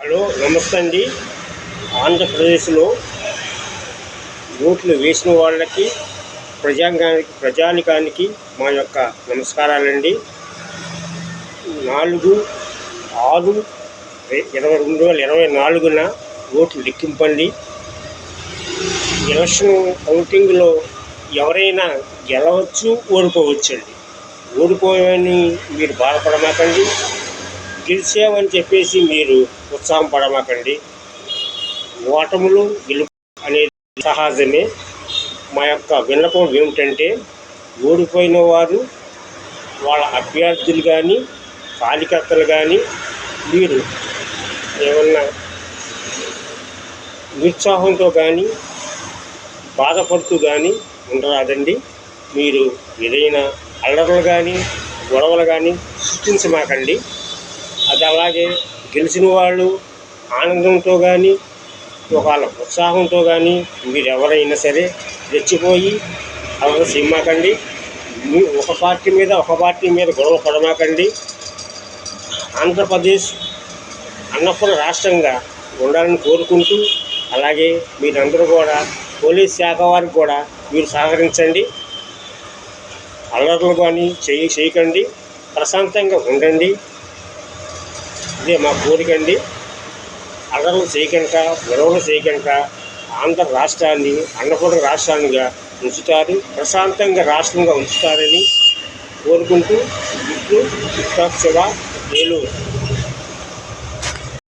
Hello, నమస్తే అండి. ఆంధ్రప్రదేశ్లో ఓట్లు వేసిన వాళ్ళకి, ప్రజానికానికి మా యొక్క నమస్కారాలండి. 4/6/2024 ఓట్లు లెక్కింపండి. ఎలక్షన్ కౌంటింగ్లో ఎవరైనా గెలవచ్చు, ఓడిపోవచ్చండి. ఓడిపోయామని మీరు బాధపడమాకండి, గెలిచామని చెప్పేసి మీరు ఉత్సాహం పడమాకండి. ఓటములు గెలుపు అనేది సహజమే. మా యొక్క విన్నపం ఏమిటంటే, ఓడిపోయిన వారు, వాళ్ళ అభ్యర్థులు కానీ, కార్యకర్తలు కానీ మీరు ఏమన్నా నిరుత్సాహంతో కానీ, బాధపడుతూ కానీ ఉండరాదండి. మీరు ఏదైనా అల్లర్లు కానీ, గొడవలు కానీ సృష్టించమాకండి. అది అలాగే గెలిచిన వాళ్ళు ఆనందంతో కానీ, ఒకవేళ ఉత్సాహంతో కానీ మీరు ఎవరైనా సరే రెచ్చిపోయి అలా చేయమాకండి. మీ ఒక పార్టీ మీద గొడవ పడమాకండి. ఆంధ్రప్రదేశ్ అన్నపూర్ణ రాష్ట్రంగా ఉండాలని కోరుకుంటూ, అలాగే మీరందరూ కూడా పోలీస్ శాఖ వారికి కూడా మీరు సహకరించండి. అల్లర్లు కానీ చేయకండి, ప్రశాంతంగా ఉండండి. ఇదే మా కోరికండి. అల్లర్లు చేయకుండా, గొడవలు చేయకుండా ఆంధ్ర రాష్ట్రాన్ని అన్నపూర్ణ రాష్ట్రాన్నిగా ఉంచుతారు, ప్రశాంతంగా రాష్ట్రంగా ఉంచుతారని కోరుకుంటూ, ఇప్పుడు శివ ఏలూరు.